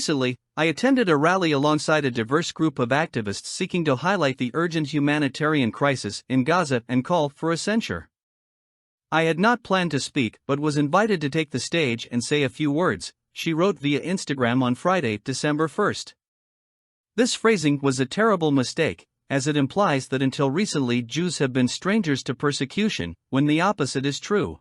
Recently, I attended a rally alongside a diverse group of activists seeking to highlight the urgent humanitarian crisis in Gaza and call for a censure. I had not planned to speak but was invited to take the stage and say a few words, she wrote via Instagram on Friday, December 1st. This phrasing was a terrible mistake, as it implies that until recently Jews have been strangers to persecution, when the opposite is true.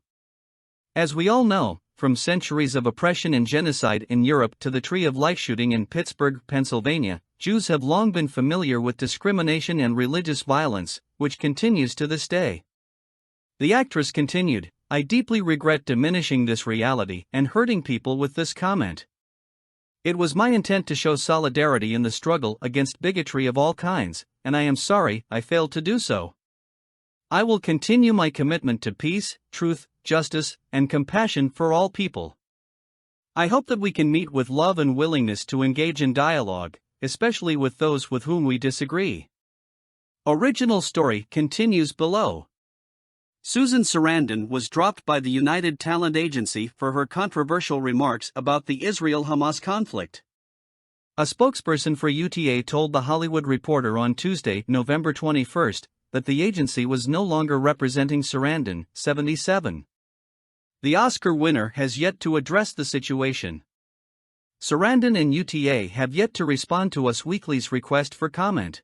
As we all know, from centuries of oppression and genocide in Europe to the Tree of Life shooting in Pittsburgh, Pennsylvania, Jews have long been familiar with discrimination and religious violence, which continues to this day. The actress continued, "I deeply regret diminishing this reality and hurting people with this comment. It was my intent to show solidarity in the struggle against bigotry of all kinds, and I am sorry I failed to do so. I will continue my commitment to peace, truth, justice, and compassion for all people. I hope that we can meet with love and willingness to engage in dialogue, especially with those with whom we disagree." Original story continues below. Susan Sarandon was dropped by the United Talent Agency for her controversial remarks about the Israel-Hamas conflict. A spokesperson for UTA told The Hollywood Reporter on Tuesday, November 21, that the agency was no longer representing Sarandon, 77. The Oscar winner has yet to address the situation. Sarandon and UTA have yet to respond to Us Weekly's request for comment.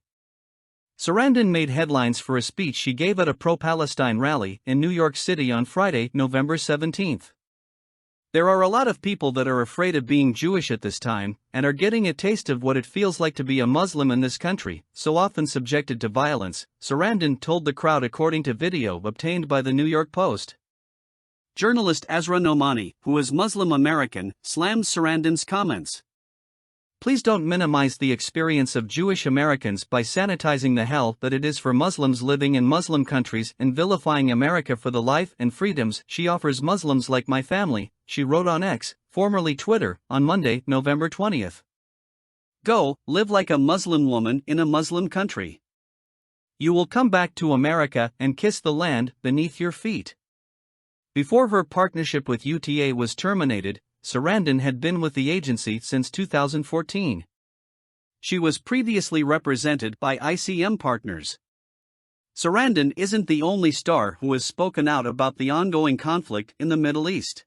Sarandon made headlines for a speech she gave at a pro-Palestine rally in New York City on Friday, November 17. "There are a lot of people that are afraid of being Jewish at this time, and are getting a taste of what it feels like to be a Muslim in this country, so often subjected to violence," Sarandon told the crowd according to video obtained by the New York Post. Journalist Azra Nomani, who is Muslim American, slammed Sarandon's comments. "Please don't minimize the experience of Jewish Americans by sanitizing the hell that it is for Muslims living in Muslim countries and vilifying America for the life and freedoms she offers Muslims like my family," she wrote on X, formerly Twitter, on Monday, November 20. "Go, live like a Muslim woman in a Muslim country. You will come back to America and kiss the land beneath your feet." Before her partnership with UTA was terminated, Sarandon had been with the agency since 2014. She was previously represented by ICM Partners. Sarandon isn't the only star who has spoken out about the ongoing conflict in the Middle East.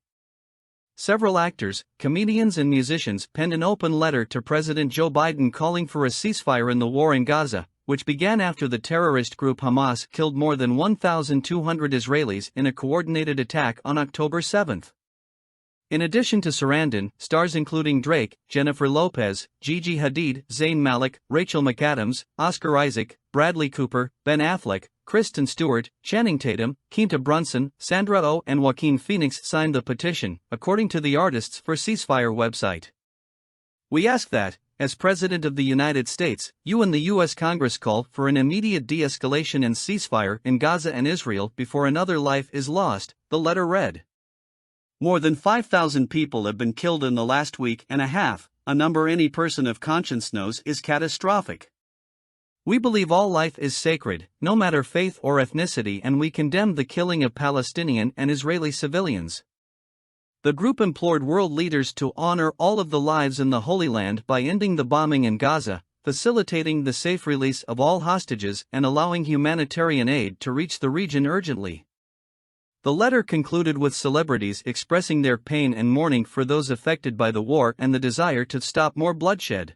Several actors, comedians and musicians penned an open letter to President Joe Biden calling for a ceasefire in the war in Gaza, which began after the terrorist group Hamas killed more than 1,200 Israelis in a coordinated attack on October 7. In addition to Sarandon, stars including Drake, Jennifer Lopez, Gigi Hadid, Zayn Malik, Rachel McAdams, Oscar Isaac, Bradley Cooper, Ben Affleck, Kristen Stewart, Channing Tatum, Quinta Brunson, Sandra Oh and Joaquin Phoenix signed the petition, according to the Artists for Ceasefire website. "We ask that, as President of the United States, you and the U.S. Congress call for an immediate de-escalation and ceasefire in Gaza and Israel before another life is lost," the letter read. More than 5,000 people have been killed in the last week and a half, a number any person of conscience knows is catastrophic. "We believe all life is sacred, no matter faith or ethnicity, and we condemn the killing of Palestinian and Israeli civilians." The group implored world leaders to honor all of the lives in the Holy Land by ending the bombing in Gaza, facilitating the safe release of all hostages and allowing humanitarian aid to reach the region urgently. The letter concluded with celebrities expressing their pain and mourning for those affected by the war and the desire to stop more bloodshed.